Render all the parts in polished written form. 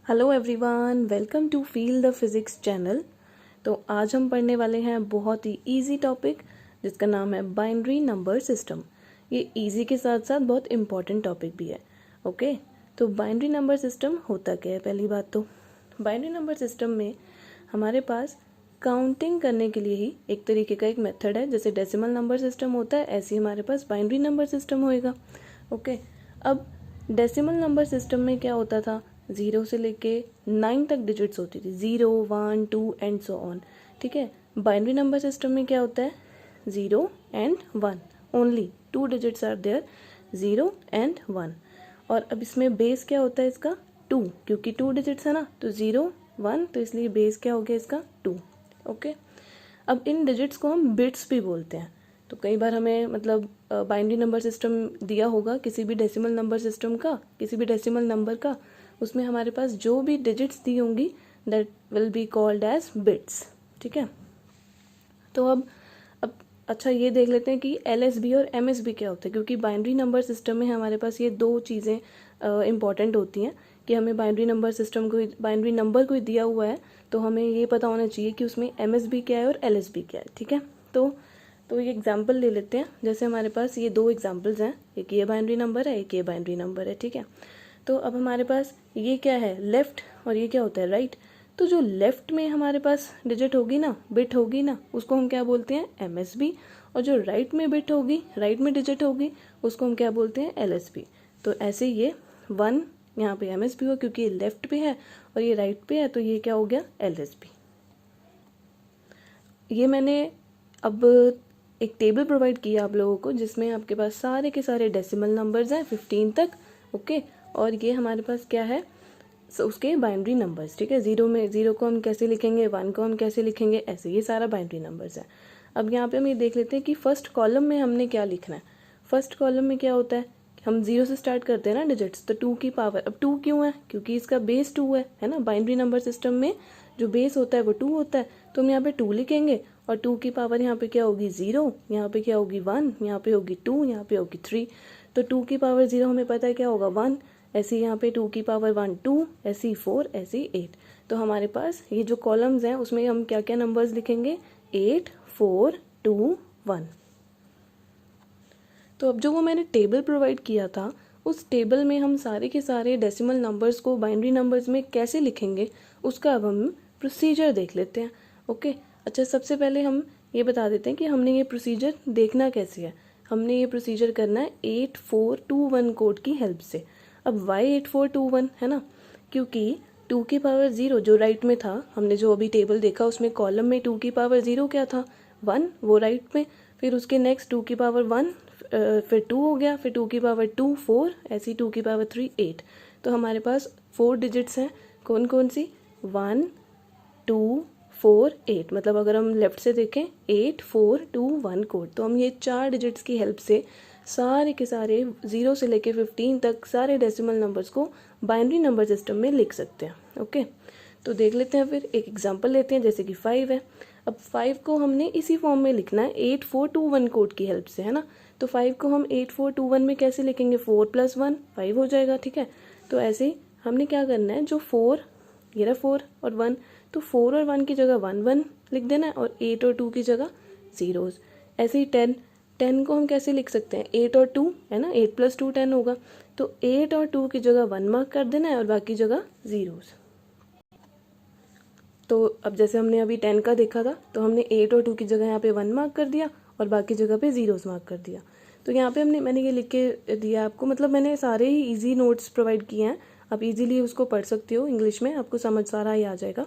Hello everyone, welcome to feel the physics channel. तो आज हम पढ़ने वाले हैं बहुत ही इजी टॉपिक जिसका नाम है बाइनरी नंबर सिस्टम। ये इजी के साथ साथ बहुत इम्पॉर्टेंट टॉपिक भी है। ओके, तो बाइनरी नंबर सिस्टम होता क्या है? पहली बात तो बाइनरी नंबर सिस्टम में हमारे पास काउंटिंग करने के लिए ही एक तरीके का एक मेथड है। जैसे डेसिमल नंबर सिस्टम होता है, ऐसे ही हमारे पास बाइनरी नंबर सिस्टम होएगा। ओके, अब डेसिमल नंबर सिस्टम में क्या होता था? 0 से लेके 9 तक डिजिट्स होती थी, 0, 1, 2 एंड सो ऑन। ठीक है, बाइनरी नंबर सिस्टम में क्या होता है? 0 and 1 only, 2 digits are there, 0 and 1। और अब इसमें बेस क्या होता है इसका? 2, क्योंकि 2 डिजिट्स है ना, तो 0, 1, तो इसलिए बेस क्या हो गया इसका? 2। ओके, अब इन डिजिट्स को हम बिट्स भी बोलते हैं। तो कई बार हमें मतलब बाइनरी नंबर सिस्टम दिया होगा किसी भी डेसिमल नंबर सिस्टम का, किसी भी डेसिमल नंबर का, उसमें हमारे पास जो भी डिजिट्स दी होंगी that will be called as bits. ठीक है, तो अब अच्छा ये देख लेते हैं कि LSB और MSB क्या होता है, क्योंकि बाइनरी नंबर सिस्टम में हमारे पास ये दो चीज़ें इंपॉर्टेंट होती हैं कि हमें बाइनरी नंबर सिस्टम को, बाइनरी नंबर कोई दिया हुआ है तो हमें ये पता होना चाहिए कि उसमें MSB क्या है और LSB क्या है। ठीक है, तो ये एग्जाम्पल ले लेते हैं। जैसे हमारे पास ये दो एग्जाम्पल्स हैं, एक ये बाइनरी नंबर है, एक ये बाइनरी नंबर है। ठीक है, तो अब हमारे पास ये क्या है? लेफ्ट, और ये क्या होता है? राइट। तो जो लेफ्ट में हमारे पास डिजिट होगी ना, बिट होगी ना, उसको हम क्या बोलते हैं? MSB। और जो राइट में बिट होगी, राइट में डिजिट होगी, उसको हम क्या बोलते हैं? LSB। तो ऐसे ये 1 यहाँ पे MSB हो, क्योंकि ये लेफ्ट पे है और ये राइट पे है, तो ये क्या हो गया? LSB। ये मैंने अब एक टेबल प्रोवाइड किया आप लोगों को, जिसमें आपके पास सारे के सारे डेसिमल नंबर्स हैं 15 तक। ओके, और ये हमारे पास क्या है? उसके बाइनरी नंबर्स। ठीक है, 0 को हम कैसे लिखेंगे, 1 को हम कैसे लिखेंगे, ऐसे ये सारा बाइनरी नंबर्स है। अब यहाँ पे हम ये देख लेते हैं कि फर्स्ट कॉलम में हमने क्या लिखना है। फर्स्ट कॉलम में क्या होता है? हम 0 से स्टार्ट करते हैं ना डिजिट्स, तो 2 की पावर। अब 2 क्यों है? क्योंकि इसका बेस 2 है ना। बाइनरी नंबर सिस्टम में जो बेस होता है वो 2 होता है, तो हम यहाँ पे 2 लिखेंगे और 2 की पावर यहाँ पे क्या होगी? 0, यहाँ पे क्या होगी? 1, यहाँ पे होगी 2, यहाँ पे होगी 3। तो 2 की पावर 0 हमें पता है क्या होगा? 1। ऐसे यहाँ पे 2 की पावर 1 2, ऐसी 4, ऐसी 8। तो हमारे पास ये जो कॉलम्स हैं उसमें हम क्या क्या नंबर्स लिखेंगे? 8, 4, 2, 1। तो अब जो वो मैंने टेबल प्रोवाइड किया था, उस टेबल में हम सारे के सारे डेसिमल नंबर्स को बाइनरी नंबर्स में कैसे लिखेंगे, उसका अब हम प्रोसीजर देख लेते हैं। ओके, अच्छा सबसे पहले हम ये बता देते हैं कि हमने ये प्रोसीजर देखना कैसे है। हमने ये प्रोसीजर करना है 8421 कोड की हेल्प से। अब वाई 8421 है ना? क्योंकि 2 की पावर 0 जो राइट में था, हमने जो अभी टेबल देखा उसमें कॉलम में 2 की पावर 0 क्या था? 1, वो राइट में। फिर उसके नेक्स्ट 2 की पावर 1, फिर 2 हो गया, फिर 2 की पावर 2 4, ऐसी 2 की पावर 3 8। तो हमारे पास 4 डिजिट्स हैं। कौन कौन सी? 1, 2, 4, 8। मतलब अगर हम लेफ्ट से देखें 8, 4, 2, 1 कोड, तो हम ये 4 डिजिट्स की हेल्प से सारे के सारे 0 से लेके 15 तक सारे डेसिमल नंबर्स को बाइनरी नंबर सिस्टम में लिख सकते हैं। ओके, तो देख लेते हैं। फिर एक एग्जांपल लेते हैं, जैसे कि 5 है। अब 5 को हमने इसी फॉर्म में लिखना है 8421 कोड की हेल्प से, है ना। तो 5 को हम 8421 में कैसे लिखेंगे? 4 + 1 5 हो जाएगा। ठीक है, तो ऐसे ही हमने क्या करना है, जो 4, ये रहा 4 और 1, तो 4 और 1 की जगह 1 1 लिख देना है, और 8 और 2 की जगह जीरोस। ऐसे ही 10 को हम कैसे लिख सकते हैं? 8 और 2 है ना, 8 + 2 10 होगा, तो 8 और 2 की जगह 1 मार्क कर देना है और बाकी जगह जीरोस। तो अब जैसे हमने अभी 10 का देखा था, तो हमने 8 और 2 की जगह यहाँ पे 1 मार्क कर दिया और बाकी जगह पे जीरोस मार्क कर दिया। तो यहाँ पे मैंने ये लिख के दिया आपको, मतलब मैंने सारे ही इजी नोट्स प्रोवाइड किए हैं, आप इजीली उसको पढ़ सकते हो इंग्लिश में, आपको समझ सारा ही आ जाएगा।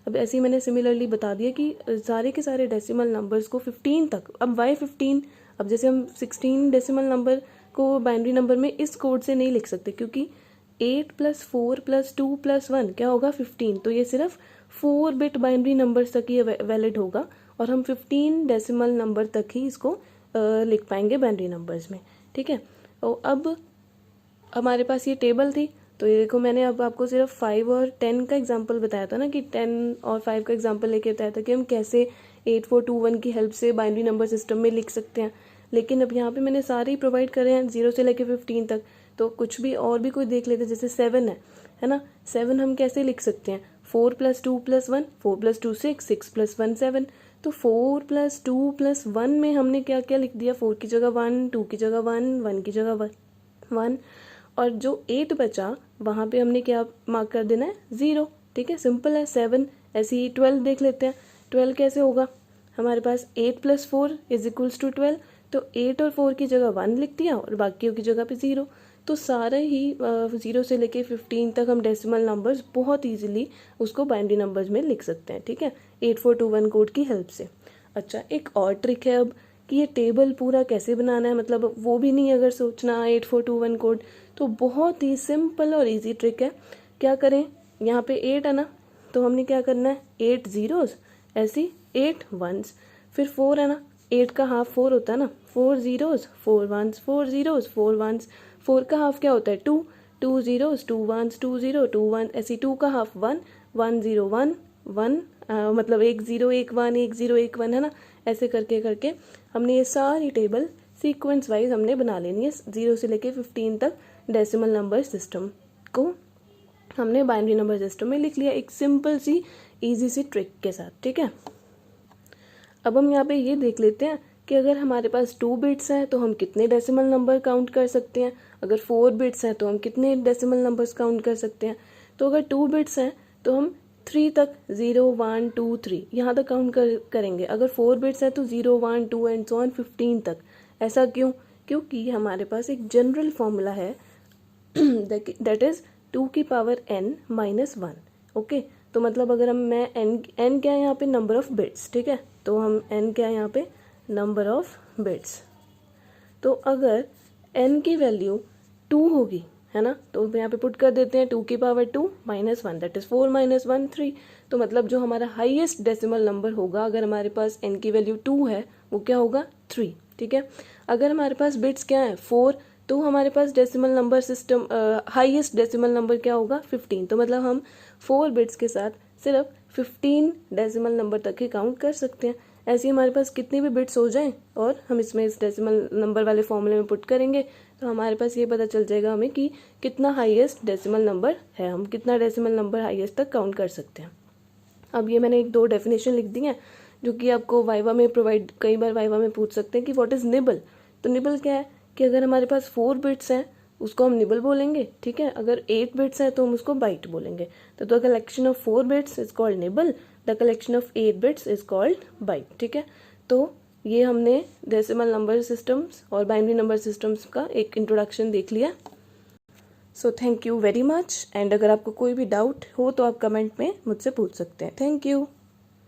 अब ऐसे ही मैंने सिमिलरली बता दिया कि सारे के सारे डेसिमल नंबर्स को 15 तक। अब वाई 15? अब जैसे हम 16 डेसिमल नंबर को बाइनरी नंबर में इस कोड से नहीं लिख सकते, क्योंकि 8 + 4 + 2 + 1 क्या होगा? 15। तो ये सिर्फ 4 बिट बाइनरी नंबर्स तक ही वैलिड होगा, और हम 15 डेसिमल नंबर तक ही इसको लिख पाएंगे बाइनरी नंबर्स में। ठीक है, तो अब हमारे पास ये टेबल थी, तो ये देखो मैंने अब आपको सिर्फ 5 और 10 का एग्जांपल बताया था ना, कि 10 और 5 का एग्जांपल लेके बताया था कि हम कैसे 8421 की हेल्प से बाइनरी नंबर सिस्टम में लिख सकते हैं। लेकिन अब यहाँ पे मैंने सारे ही प्रोवाइड करे हैं 0 से लेके 15 तक। तो कुछ भी और भी कोई देख लेते, जैसे 7 है। है ना। 7 हम कैसे लिख सकते हैं, 4 + 2 + 1, 4 + 2 6, 6 + 1 7। तो 4 + 2 + 1 में हमने क्या क्या लिख दिया, 4 की जगह 1, 2 की जगह 1, 1 की जगह 1, और जो 8 बचा वहाँ पे हमने क्या मार्क कर देना है, 0। ठीक है, सिंपल है। 7 ऐसे ही 12 देख लेते हैं। 12 कैसे होगा, हमारे पास 8 + 4 = 12। तो 8 और 4 की जगह 1 लिख दिया और बाकियों की जगह पे 0। तो सारे ही 0 से लेके 15 तक हम डेसिमल नंबर्स बहुत ईजिली उसको बाइनरी नंबर्स में लिख सकते हैं। ठीक है, 8421 कोड की हेल्प से। अच्छा, एक और ट्रिक है अब कि ये टेबल पूरा कैसे बनाना है, मतलब वो भी नहीं अगर सोचना 8421 कोड, तो बहुत ही सिंपल और इजी ट्रिक है। क्या करें, यहाँ पे 8 है ना, तो हमने क्या करना है, 8 zeros ऐसी 8 ones, फिर 4 है ना, 8 का हाफ 4 होता है ना, 4 zeros 4 ones, 4 zeros 4 ones, 4 का हाफ क्या होता है, 2, 2 zeros 2 ones, 2 0 2 1, ऐसी 2 का हाफ 1, 1 0 1 1, मतलब 1 0 1 1 1 0 1 1, है ना। ऐसे करके करके हमने ये सारी टेबल सीक्वेंस वाइज हमने बना लेनी है, 0 से लेके 15 तक डेसिमल नंबर सिस्टम को हमने बाइनरी नंबर सिस्टम में लिख लिया, एक सिंपल सी इजी सी ट्रिक के साथ। ठीक है, अब हम यहाँ पे ये देख लेते हैं कि अगर हमारे पास 2 बिट्स हैं तो हम कितने डेसिमल नंबर काउंट कर सकते हैं, अगर 4 बिट्स हैं तो हम कितने डेसिमल नंबर्स काउंट कर सकते हैं। तो अगर 2 बिट्स हैं तो हम 3 तक 0 1 2 3 यहाँ तक काउंट करेंगे। अगर 4 बिट्स हैं तो 0 1 2 एंड सो ऑन 15 तक। ऐसा क्यों, क्योंकि हमारे पास एक जनरल फॉर्मूला है दैट इज 2 की पावर n - 1। ओके, तो मतलब अगर मैं n क्या है यहाँ पे, नंबर ऑफ बिट्स। ठीक है, तो हम n क्या है यहाँ पे, नंबर ऑफ बिट्स। तो अगर n की वैल्यू 2 होगी, है ना, तो यहाँ पे पुट कर देते हैं 2 की पावर 2 - 1, दैट इज 4 - 1 3। तो मतलब जो हमारा हाईएस्ट डेसिमल नंबर होगा अगर हमारे पास n की वैल्यू 2 है, वो क्या होगा, 3। ठीक है, अगर हमारे पास बिट्स क्या है, 4, तो हमारे पास decimal number system highest decimal number क्या होगा, 15। तो मतलब हम 4 बिट्स के साथ सिर्फ 15 डेसिमल नंबर तक ही काउंट कर सकते हैं। ऐसे ही हमारे पास कितने भी बिट्स हो जाएं और हम इसमें इस डेसिमल नंबर वाले फॉर्मूले में पुट करेंगे तो हमारे पास ये पता चल जाएगा हमें कि कितना हाईएस्ट डेसिमल नंबर है, हम कितना डेसिमल नंबर हाईएस्ट तक काउंट कर सकते हैं। अब ये मैंने 1-2 डेफिनेशन लिख दी है जो कि आपको वाइवा में प्रोवाइड, कई बार वाइवा में पूछ सकते हैं कि व्हाट इज निबल। तो निबल क्या है कि अगर हमारे पास 4 बिट्स हैं उसको हम निबल बोलेंगे। ठीक है, अगर 8 बिट्स हैं तो हम उसको बाइट बोलेंगे। तो the collection of 4 bits is called nibble, the collection of 8 bits is called byte. ठीक है, तो ये हमने डेसिमल नंबर सिस्टम्स और बाइनरी नंबर सिस्टम्स का एक इंट्रोडक्शन देख लिया। So thank you very much, and अगर आपको कोई भी डाउट हो तो आप कमेंट में मुझसे पूछ सकते हैं। Thank you.